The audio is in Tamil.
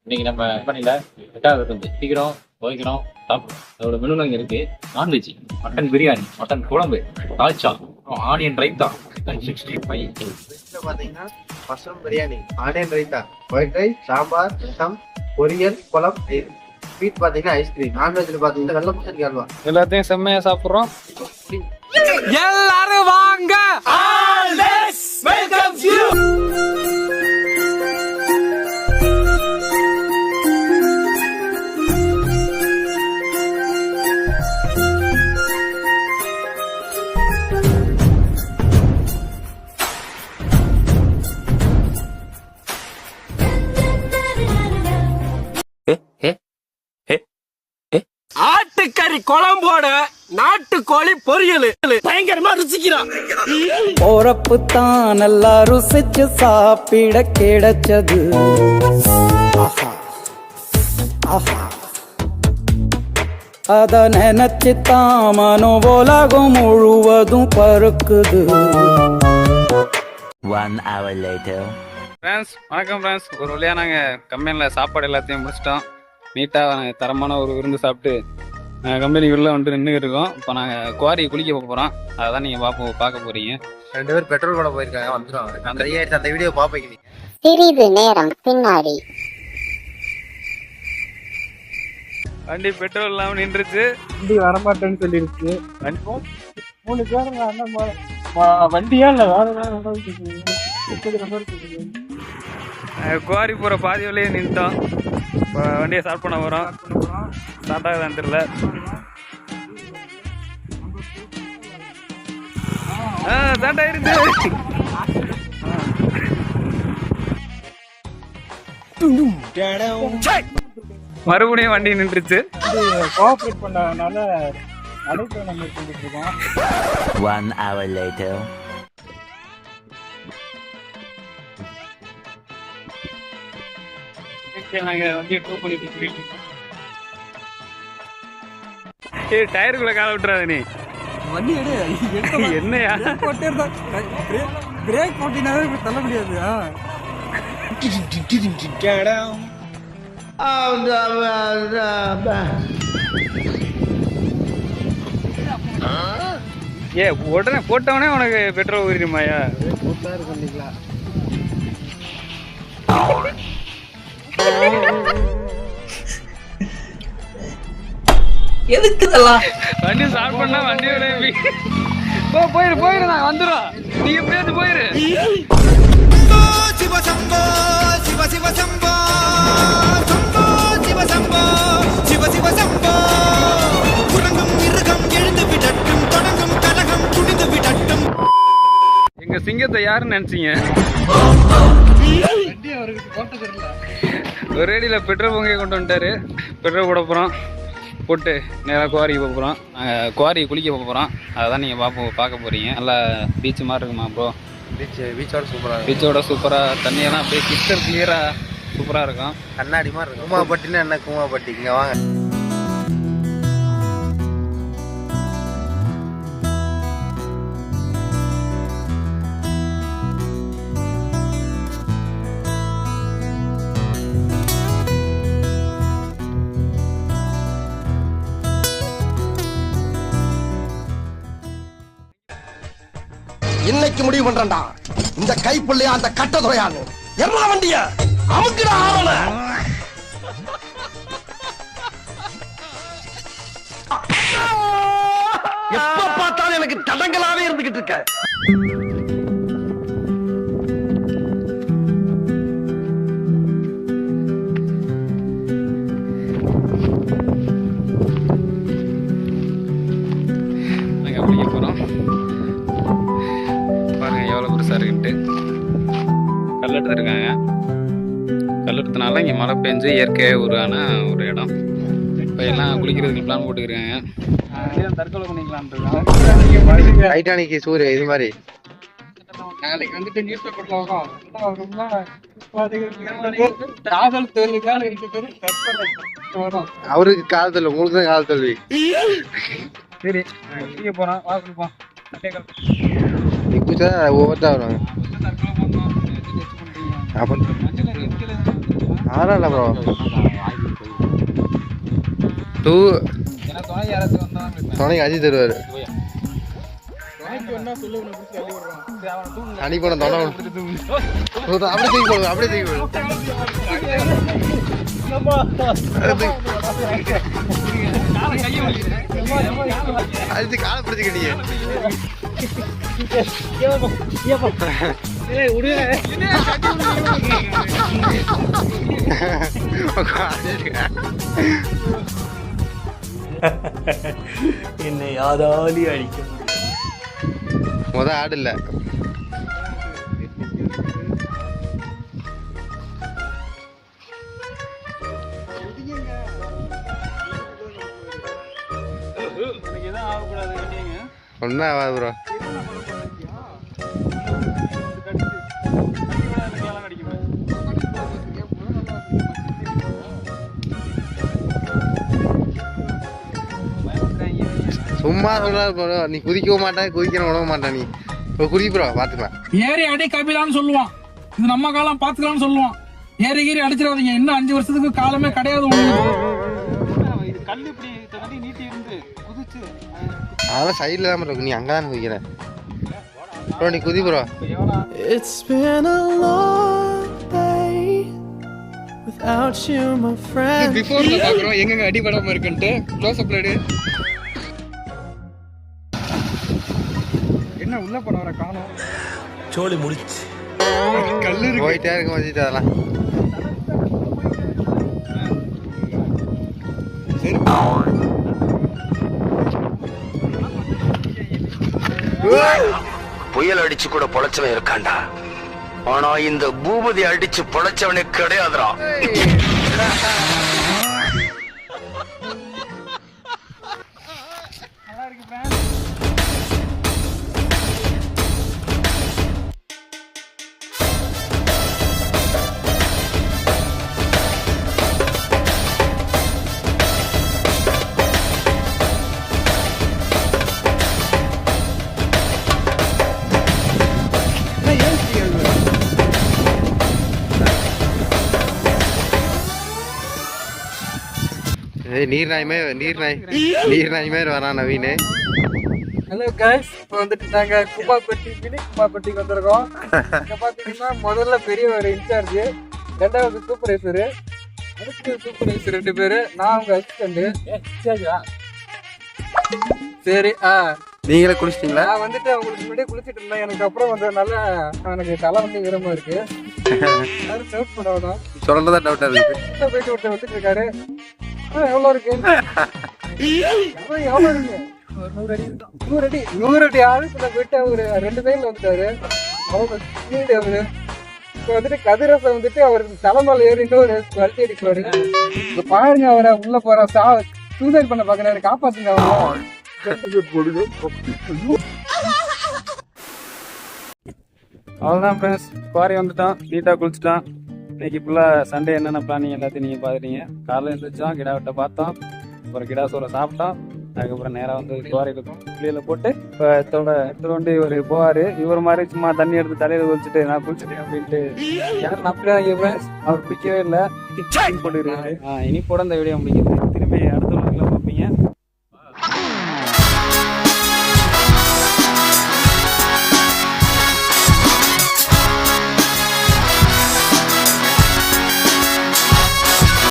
இன்னைக்கு நம்ம கம்பெனியில் 8வது இருந்து சீக்கிரம் துவைக்கிறோம் சாப்பிடும். அதோட மெனுல இங்கே இருக்கு. நான்வெஜ், மட்டன் பிரியாணி, மட்டன் குழம்பு, தால்ச்சா, ஆனியன் ரைத்தா, 65. பார்த்தீங்கன்னா mushroom biryani, onion raita, white rice, sambar, rasam, poriyal, kuzhambu. Sweet பார்த்தீங்கன்னா ஐஸ்கிரீம். நான்வெஜ்ல பார்த்தீங்கன்னா வெள்ளை பூசணிக்காய் அல்வா. எல்லாத்தையும் செம்மையா சாப்பிடுறோம். எல்லாரும் வாங்க. Welcome you. ஆட்டுக்கறி குழம்போட நாட்டுக்கோழி பொரியல் பயங்கரமா ருசிக்கிறான். போறப்பு தான் நல்லா ருசிச்சு சாப்பிட கிடைச்சது. அத நினைச்சு தான் மனோ உலகம் முழுவதும் பருக்குது. 1 hour later. ஃப்ரெண்ட்ஸ் வணக்கம் ஃப்ரெண்ட்ஸ். ஒரு வழியாக நாங்கள் கம்பெனியில் சாப்பாடு எல்லாத்தையும் முடிச்சிட்டோம். நீட்டாக நாங்கள் தரமான ஒரு விருந்து சாப்பிட்டு கம்பெனிக்குள்ளே வந்துட்டு நின்று இருக்கோம். இப்போ நாங்கள் குவாரி குளிக்க போகிறோம். அதை தான் நீங்கள் பார்க்க போகிறீங்க. 2 பேர் பெட்ரோல் போட போயிருக்காங்க, வந்துருவாங்க. அந்த வீடியோ பாப்பீங்க. சிறிது நேரம் பின்னாடி வண்டி பெட்ரோல் இல்லாமல் நின்றுச்சு. வண்டி வரமாட்டேன்னு சொல்லிருச்சு. 3 பேர் வண்டியா இல்லை குவாரி போகிற பாதி வழியே நின்றுட்டோம். இப்போ வண்டியை ஸ்டார்ட் பண்ண போகிறோம். ஸ்டார்ட் ஆகுதான்னு தெரியல. ஸ்டார்ட் ஆயிருந்து. மறுபடியும் வண்டி நின்றுச்சு. கோஆபரேட் பண்ணனால நடைபயணம் மேற்கொண்டுட்டு இருக்கோம். 1 hour later. நாங்கள் வண்டியை டூ பண்ணிட்டு இருக்கோம். டயருக்குள்ள கால விட்டுறாத நீ. வண்டி என்னையா பிரேக் போட்டினாவே தள்ள முடியாது. உடனே போட்டவனே உனக்கு பெட்ரோல் ஊறிடுமாயா? பண்ணிக்கலாம். எதுக்கு இதெல்லாம்? வண்டி ஸ்டார்ட் பண்ணா வண்டியோட போயிரு நான் வந்துடும். நீ எப்படியாவது போயிரு. சிவ சம்போ சிவ சிவ சம்போ சம்போ சிவ சம்போ சிவ சிவ சம்போ. குரங்கும் மிருகம் எழுந்து விடட்டும், தொடங்கும் கலகம் துணிந்து விடட்டும். எங்க சிங்கத்தை யாருன்னு நினைச்சீங்க? ஒரு ரேடியில பெட்ரோல் பங்கே கொண்டு வந்துட்டாரு. பெட்ரோல் போட போகிறோம். போட்டு நேராக குவாரிக்கு போக போகிறோம். நாங்கள் குவாரி குளிக்க போக போகிறோம். அதை தான் நீங்கள் பார்க்க போகிறீங்க. நல்லா பீச் மாதிரி இருக்குமா ப்ரோ? பீச்சோட சூப்பராக, பீச்சோட சூப்பராக, தண்ணியெல்லாம் அப்படியே கிறிஸ்டல் கிளியராக சூப்பராக இருக்கும். கண்ணாடி மாதிரி இருக்கும். கூமாப்பட்டினா என்ன? கூமாப்பட்டி இங்கே வாங்க. இன்னைக்கு முடிவு பண்றா, இந்த கைப்புள்ளையா அந்த கட்ட துறையான்னு எல்லா வண்டிய அமுக்குடா ஆவல. எப்ப பார்த்தாலும் எனக்கு தடங்களாவே இருந்துகிட்டு இருக்க. நாங்கள் குளிக்க போகிறோம். பாருங்க எவ்வளோ பெருசாக இருக்குன்ட்டு. கல்லெடுத்துருக்காங்க. கல்லெடுத்தனால இங்கே மழை பெஞ்சு இயற்கையாக உருவான ஒரு இடம். இப்போ எல்லாம் குளிக்கிறதுக்கு பிளான் போட்டுக்கிறாங்க. தற்கொலை பண்ணிக்கலான். டைட்டானிக் சூரிய இது மாதிரி நாளைக்கு வந்துட்டு நியூஸ் பேப்பர்ல காதல் தோல்விக்கான 2 பேரும் வரும். அவருக்கு காதல், உங்களுக்கு தான் காதல் தோல்வி. சரி குளிக்க போறோம், வா குளிப்போம். குளிச்சா ஒவ்வொருத்தா வருவாங்க. அதெல்லாம் இல்லை ப்ரோ 2 ஏன்னா துணை யாராச்சும் வந்தாலும் துணைக்கு அஜித் தருவார். அணி போன தொலை அப்படியே தூக்கி போடுவோம், அப்படியே தூக்கி போடுவோம். அஜித்து காலை பிடிச்சிக்கிட்டீங்க. என்னை யாராலி அடிக்க ஆடு இல்ல ஒன்னும் ஆகாது ப்ரோ. சும்மா சொல்ல நீ குதிக்கவும் மாட்டா, குதிக்கிற உணவு மாட்டா. நீ இப்போ குதிப்புறா பாத்துக்கலாம். ஏறி அடி கபிலான்னு சொல்லுவான். இது நம்ம காலம் பாத்துக்கலாம்னு சொல்லுவான். ஏறி கீறி அடிச்சிடாதீங்க. இன்னும் 5 வருஷத்துக்கு காலமே கிடையாது உங்களுக்கு. அதெல்லாம் சைட்ல தான் இருக்கும். நீ அங்கதான் குதிக்கிற ப்ரோ. நீ குதிப்புறா. It's been a long day without you my friend. பிஃபோர்ல பாக்குறோம் எங்கெங்க அடிபடாம இருக்குன்ட்டு. க்ளோஸ் அப்ல எடு. என்ன உள்ள போனவரை காணோம். சோலி முடிச்சு கல்லு இருக்கு. போயிட்டே இருக்க மதிட்டு அதெல்லாம். புயல் அடிச்சு கூட பொழைச்சவன் இருக்காண்டா. ஆனா இந்த பூபதி அடிச்சு பொழைச்சவனே கிடையாதுடா. நீர்நாய் மாதிரி வரான் நவீன். ஹலோ கைஸ், இப்போ வந்துட்டு நாங்க குப்பாப்பட்டி மினி குப்பாப்பட்டிக்கு வந்திருக்கோம். இங்க பாத்தீங்கன்னா முதல்ல பெரிய ஒரு இன்சார்ஜ், 2வது சூப்பர்வைசரு, அடுத்து சூப்பர்வைசர் 2 பேரு, நான் உங்க அசிஸ்டன்ட். சரி நீங்களே குளிச்சிட்டீங்களா? நான் வந்துட்டு அவங்களுக்கு முன்னாடியே குளிச்சுட்டு இருந்தேன். எனக்கு அப்புறம் வந்ததுனால எனக்கு தலை வந்து விரமா இருக்கு. யாரும் டவுட் பண்ணாதான் சொல்றதா டவுட்டா இருக்கு. போயிட்டு ஒருத்தர் வந்துட்டு இருக்காரு. எவ்வளவு இருக்கு? எவ்வளவு இருக்கு? 100 அடி ஆழத்துல போயிட்டு அவரு 2 பேர்ல வந்துட்டாரு. அவங்க ஸ்பீடு அவரு. இப்போ வந்துட்டு கதிரசம் வந்துட்டு அவர் தலைமையில ஏறிட்டு ஒரு வளர்த்தி அடிக்கிறாரு. இப்ப பாருங்க, அவரை உள்ள போற சூசைட் பண்ண பாக்குறாரு. காப்பாத்துங்க அவங்க. அவ்வளோதான் ஃப்ரெண்ட்ஸ், குவாரி வந்துட்டான், நீட்டாக குளிச்சுட்டான். இன்னைக்கு ஃபுல்லாக சண்டே என்னென்ன பிளானிங் எல்லாத்தையும் நீங்கள் பார்த்துட்டீங்க. காலையில் எழுந்திரிச்சோம், கிடா வெட்ட பார்த்தோம், அப்புறம் கிடா சோறை சாப்பிட்டோம். அதுக்கப்புறம் நேராக வந்து குவாரி இருக்கும் குளியில் போட்டு இப்போ எடுத்துட்டு வந்து இவர் போவார். இவர் மாதிரி சும்மா தண்ணி எடுத்து தலையில் குளிச்சுட்டு நான் குளிச்சுட்டேன் அப்படின்ட்டு யாரும் அப்படியே ஃப்ரெண்ட்ஸ் அவர் பிடிக்கவே இல்லை. போட்டுருக்காரு. இனி போட இந்த வீடியோ முடிக்குது.